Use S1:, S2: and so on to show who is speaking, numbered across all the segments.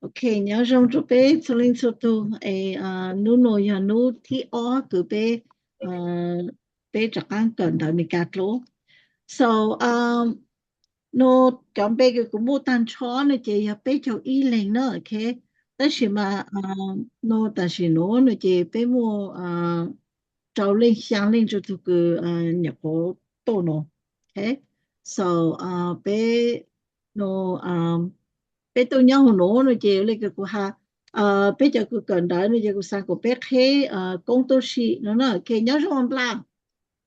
S1: OK, nhớ trong chỗ bé cho lên số tu nu nồi ya nu thi ó cứ bé ờ, bé chắc ăn cần đợi mình cắt lố. So nó chọn bé cái cũng mua tan chó này chị ya bé cho y lên nữa, OK.但是嘛nó但是nó chị bé mua trâu lên香lên cho tụi cái nhập khẩu đồ nó, OK. So bé nó bé tôi nhớ hồi nữa nó chịu lấy cái của ha bé cho cái cần đợi nó cho cái sang của bé khi công tố sĩ nó cái nhớ trong bla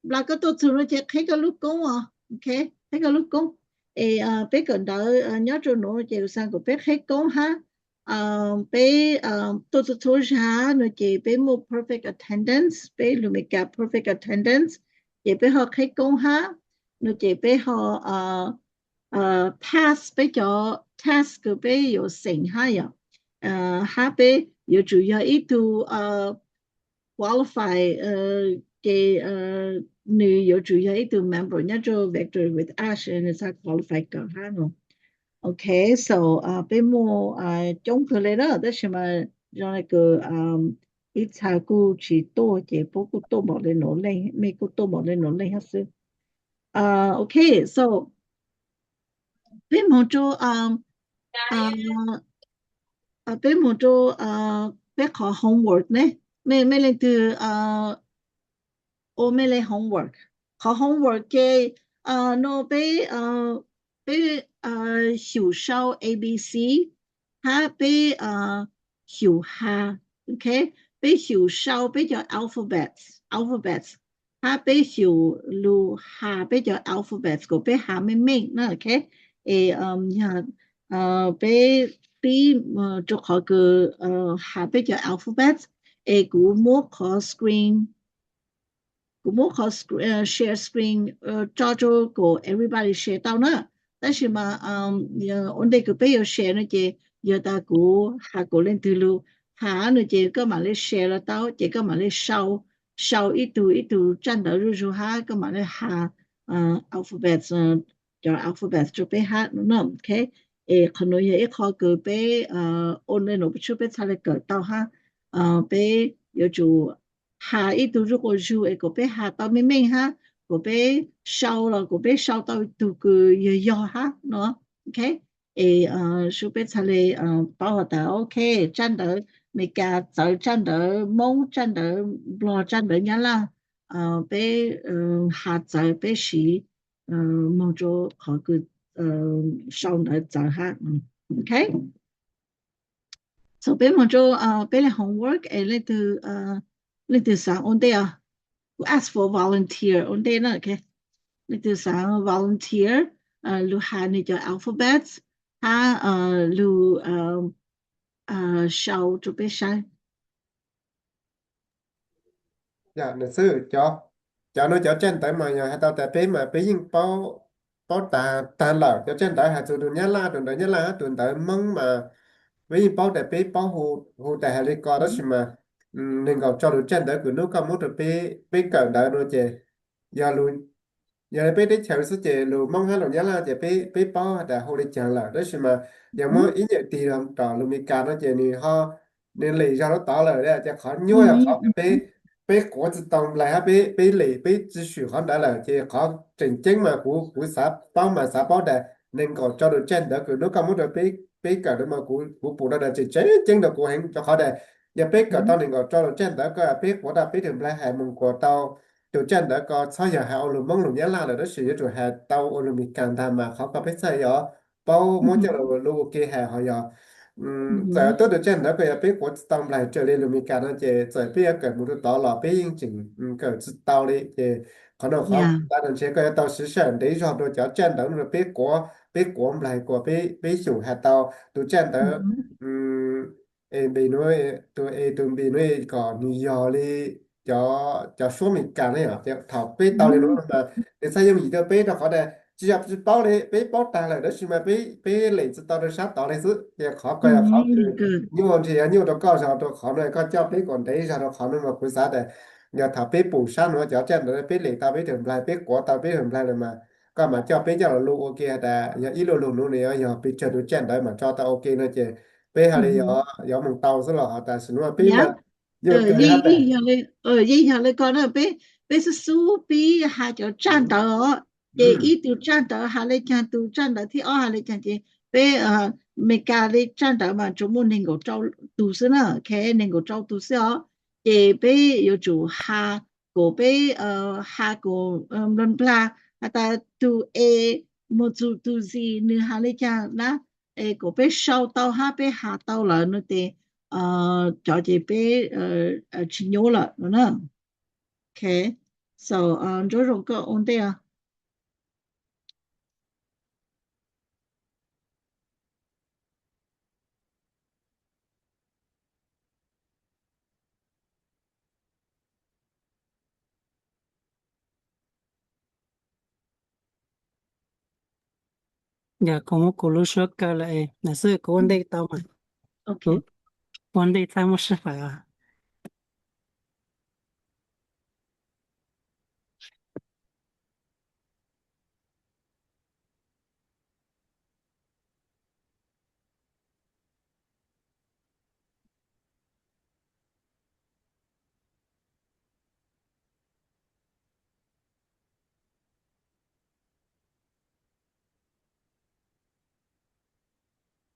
S1: bla cái tôi thường nó chỉ khi cái lúc công OK khi cái lúc công bé cần đợi nhớ trong nó chịu sang của bé khi công ha bé tôi ra nó chỉ bé mua perfect attendance bé luôn mấy cái perfect attendance chỉ bé họ khi công ha nó chỉ bé họ pass 俾咗 test 嘅俾有成下呀，下俾有主要一度qualify 嘅女有主要一度 member 一做 vector with Ash and 係 qualify 嘅下咯。OK, so 俾我中佢嚟啦，但是嘛讓那個一查估是多嘅，不過多冇嚟攞嚟，美國多冇嚟攞嚟係先。OK, so 俾我做啊俾我做俾考 homework 呢？咩嚟từ ô mấy lấy homework có homework cái nó bé bé hiểu sau ABC ha bé hiểu ha, OK, bé hiểu sau bé cho alphabets ha bé hiểu lu ha bé cho alphabets của bé ha mấy mình nữa, OK. Ya bé bé cho họ cái ha bé cho alphabets của mua có screen của mỗi khó share screen cho của everybody share tao nữa, 但是嘛vấn đề của bây giờ share nó chỉ giờ ta của hạ của lên từ lu hạ nó chỉ có mà lên share là tao chỉ có mà lên sau sau ít tu tranh đỡ rồi rồi hạ có mà lên hạ alphabet cho alphabet cho bé hạ nữa, OK. Còn nói ít khó của bé ôn lên nó chút bé thay cái tao ha bé giờ chủ hạ ít tu如果住個俾下到明明哈，個俾燒了，個俾燒到都個要哈，喏，OK，數俾出嚟包得 OK，站得每家走站得蒙站得羅站得人啦，俾下走俾時蒙咗嗰個燒得走哈，OK。So 俾蒙咗俾你 homework，你哋想我哋ask for volunteer on day na okay nito sa volunteer lu ha ni cho alphabets ha lu show cho bé sai
S2: dạ nữ sư cho nó cho trên tới mà nhà hay tao tại bé mà bé nhưng bao bao ta lở cho trên tới hay tụi tụi nhá la tụi tới mong mà bé nhưng bao tại bé bao hồ hồ tại hay đi coi đó xí mà nên gặp cho được trên tới cứ nước cầm một rồi bé bé cởi đại nó chè giờ luôn giờ bé đi theo số chè luôn mong hay là nhá la chè bé bao tại hồ đi chẳng là đó xí mà giờ mới ý nhận tiền làm trò luôn mi cả nó chè này ho nên lì cho nó tỏ lời đấy cho khó nhua là khó bé bé có tự động lại ha bé lì bé chỉ sử họ đã là chỉ khó trình chính mà của xã bao mà xã bao đại nên còn cho được trên đó cứ nó không muốn được bé cả đó mà của phụ đã chỉ chế chính được của hắn cho họ đây giờ bé cả tao nên còn cho được trên đó có bé của ta bé thường lại hai mùng của tao từ trên đó có sao giờ hai ông mong lùng nhớ là đó sử dụng hai tao ông mình càng tham mà khó có biết sao giờ bao muốn cho được lưu kia hai họ giờ giờ tôi được trên đó bây giờ biết của tao lại trở lên là mình cả nó chỉ giờ bây giờ cần một cái tao là biết những chỉnh cần tao đi thì có đâu khó
S1: yeah
S2: ta đừng chỉ cái tao sử dụng để cho tôi cho trên đó rồi biết của ông lại của biết chủ hạt tao tôi trên đó em bị nuôi tôi bị nuôi còn nhiều giờ đi cho số mình cả này à cho thảo biết tao đi nó mà để sao như gì cho biết nó khó đây chỉ là bao đi biết bao ta là đó nhưng mà biết lấy cho tao được sát tao đấy chứ thì khó coi là khó
S1: good
S2: nhưng mà thì nhiều đó có sao đó khó này có cho biết còn đấy sao đó khó nữa mà cuối sát đây giờ thảo biết bù sát nữa cho trên đó biết lấy tao biết thường lại biết của tao biết thường lại rồi mà có mà cho biết cho là lu ok đã giờ ít lu lu lu này giờ biết cho được trên đấy mà cho tao ok nữa chứ 杯下里
S1: 嗯
S2: 有蒙刀是了但是我杯嘛
S1: 呀
S2: 有个下呗
S1: 印象里讲了被是苏比还叫战斗也一度战斗还来讲都战斗ที่还来讲的被没咖哩战斗嘛就没能够招都是呢开能够招都是也被有就哈个被哈个伦布拉但都没做都是你还来讲那个被烧到哈被哈到了那的就被吃牛了呢。Okay, so 这种个 on there
S3: Ya, como Kulusho Kala, Nasu Konde Tama,，OK， Konde Tama Shifa,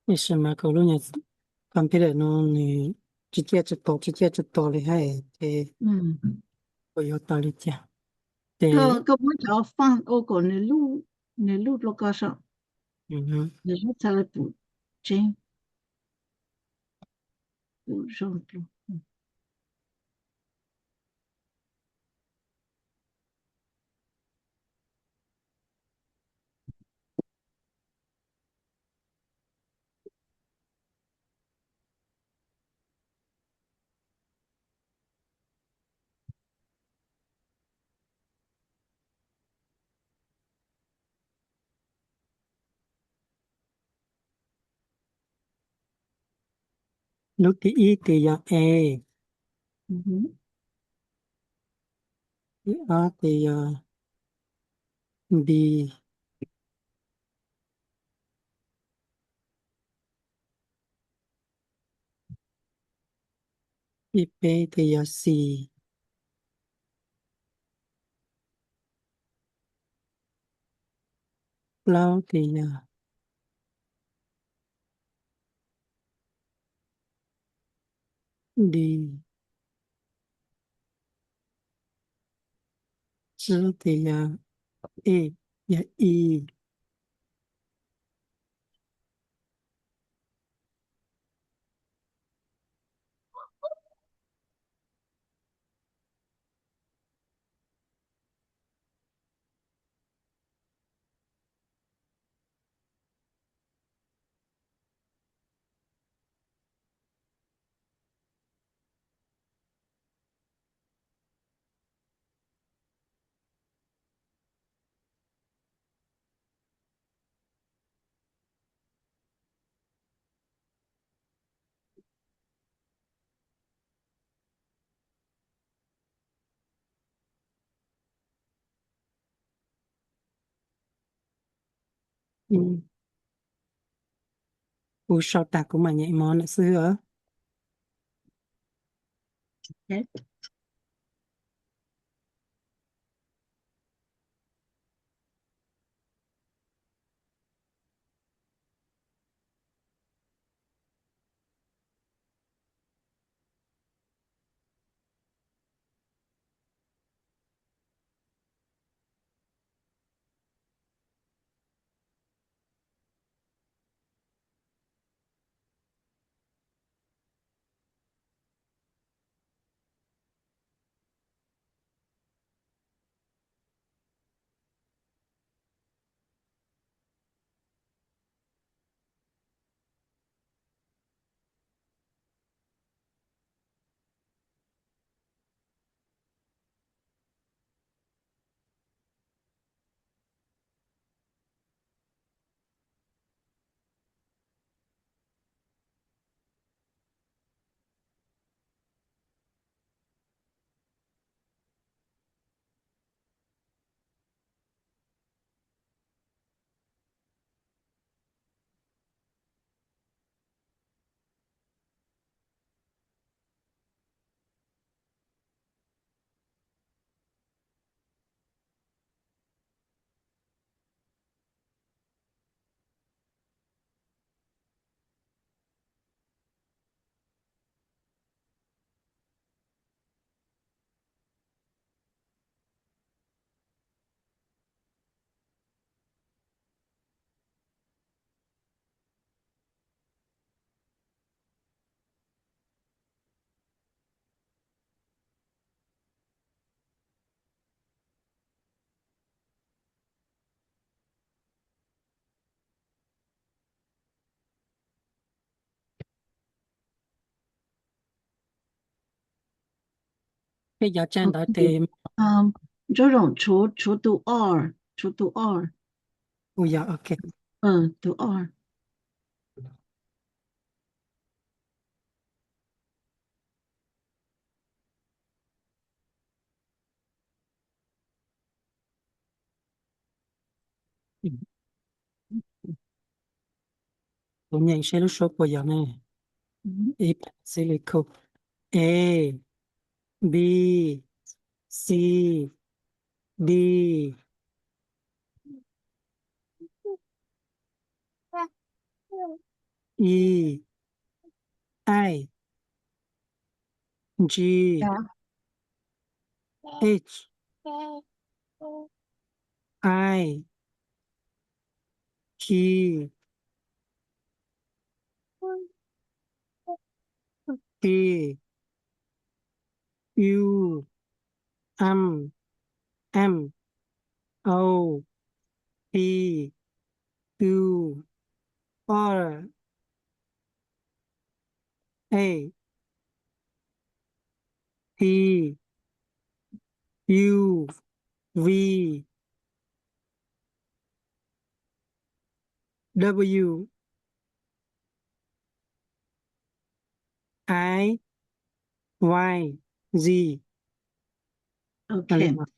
S3: 为什么可能也看别人你直接就了还我有道理讲，
S1: 他
S3: 对，
S1: 根本就要放我个你录了个上，你录才来补真补上了。
S3: lúc thì y thì ya A,
S1: 嗯哼
S3: thì A thì B, thì B thì C, lâu thì D, chứ thì A, ya E, 不少打工嘛也忙了是啊，
S1: ，OK，
S3: cái giáo trình đó
S1: OK，thì 这种除读二，除读二，ui
S3: dạ ok
S1: 读二。
S3: tôi nhận sẽ lúc số của giáo này
S1: 嗯
S3: ít sẽ lịch cục A B C D E I G H I Q P U M O P Q R A T U V W I Y Z là liền
S1: OK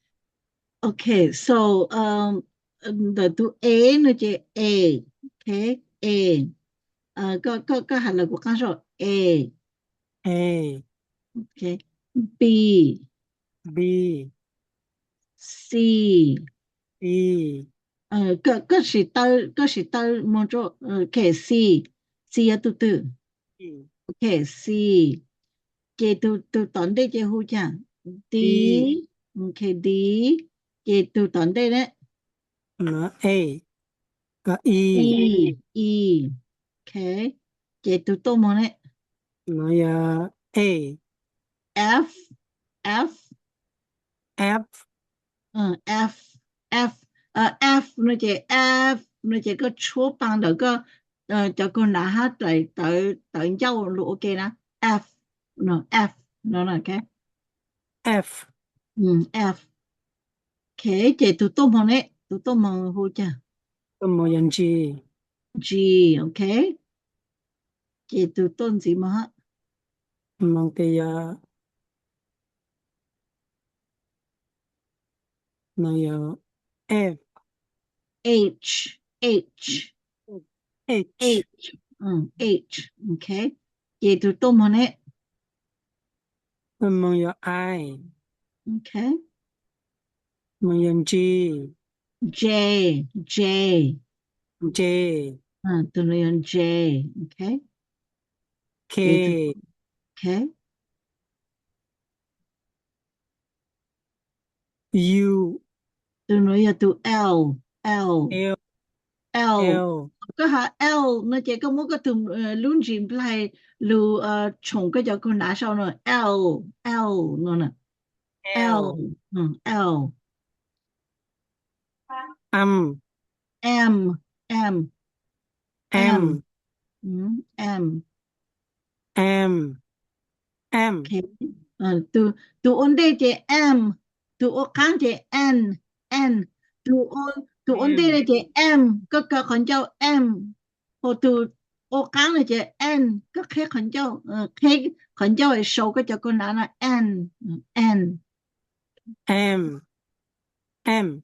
S1: OK so the do A nó chỉ A OK A có hẳn là của con số A
S3: A
S1: OK B
S3: B
S1: C
S3: E
S1: có một chỗ OK C C là từ từ
S3: E
S1: OK C chị từ toán đây chị hú chả D
S3: D
S1: OK D chị từ toán đây đấy
S3: nó A và E
S1: E OK chị từ tô môn đấy
S3: nó là A
S1: F F
S3: F
S1: F F F nó chỉ có số bằng được có cho con đã hát tới tới tới nhau luôn OK đó F F nó là cái
S3: F
S1: F OK chị từ tô môn đấy từ tô môn hú chả
S3: có một nhân G
S1: G OK chị từ tôn gì mà
S3: mang cái nó là F
S1: H H
S3: H
S1: H H OK chị từ tô môn đấy
S3: mang là I
S1: OK
S3: mang nhân G
S1: J J
S3: J
S1: từ này J OK chị từ
S3: K
S1: OK
S3: U
S1: từ này là từ L L
S3: L
S1: L
S3: L
S1: cái hả L nó chỉ có một cái từ luôn chìm lại lưu trồng cái cho con đá sau nữa L L nó nè L
S3: L
S1: L
S3: M
S1: M M M
S3: M
S1: M
S3: M M
S1: OK từ từ ổn định chị M từ ổn kháng chị N N từ ổn định là
S3: M
S1: chị M các con cháu M hồ từ ổn kháng là chị N các khác con cháu khác con cháu ở sau cái cho con là N N
S3: M M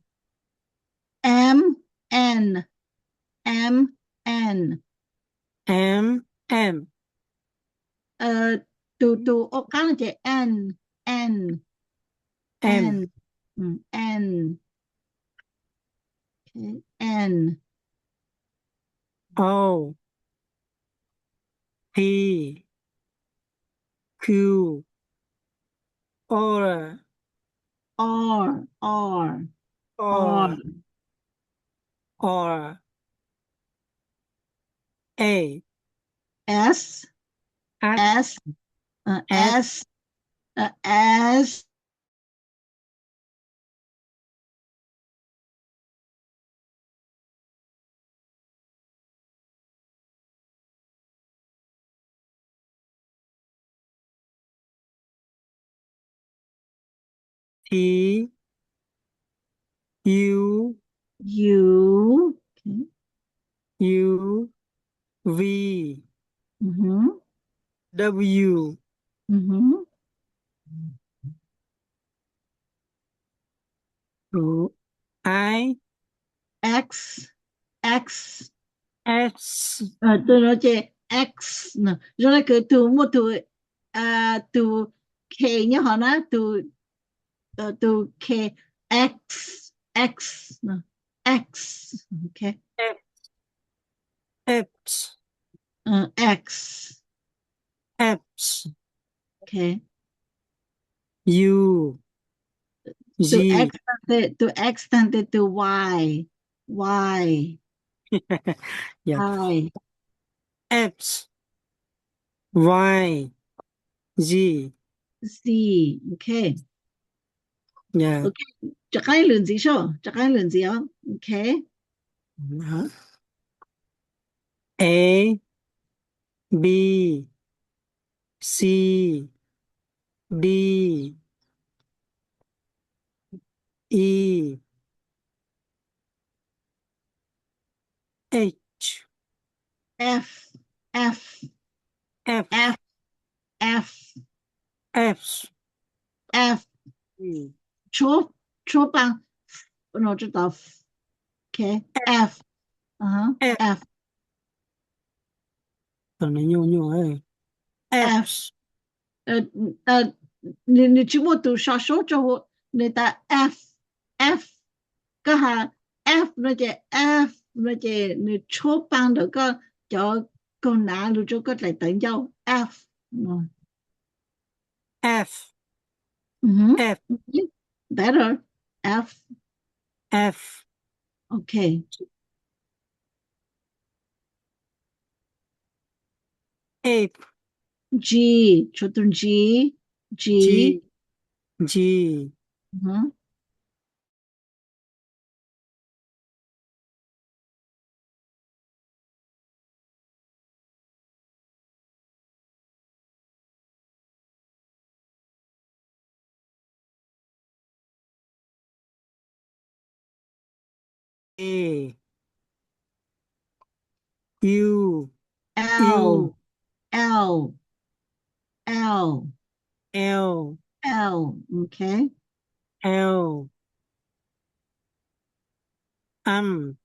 S1: M N M N
S3: M M
S1: ờ, từ ổn kháng là chị N N
S3: M
S1: N N okay. N
S3: O P Q R
S1: R R R
S3: R R A
S1: S
S3: S
S1: S
S3: S
S1: S S
S3: T U
S1: U okay
S3: U V
S1: mhm
S3: W
S1: mhm
S3: I
S1: X X
S3: S
S1: tôi nói chơi X nè rồi là cái từ một từ từ K nhá họ nói từ K X X nè X okay
S3: X
S1: X
S3: X
S1: okay
S3: U
S1: từ
S3: G
S1: X tăng từ Y Y
S3: yeah
S1: Y
S3: X Y Z
S1: Z okay
S3: yeah
S1: okay จะ该轮子说จะ该轮子哦 okay
S3: A B C D E H
S1: F F
S3: F
S1: F F
S3: F
S1: F 戳棒我知道 okay F F
S3: 可能用F
S1: 你全部读小说之后你打 F F ก็หา F 那些 F 那些你戳棒的个就个拿了就个来等要 F
S3: F
S1: F better F
S3: F
S1: okay
S3: F
S1: G 说成 G
S3: G G A U
S1: L L L
S3: L
S1: L okay
S3: L
S1: M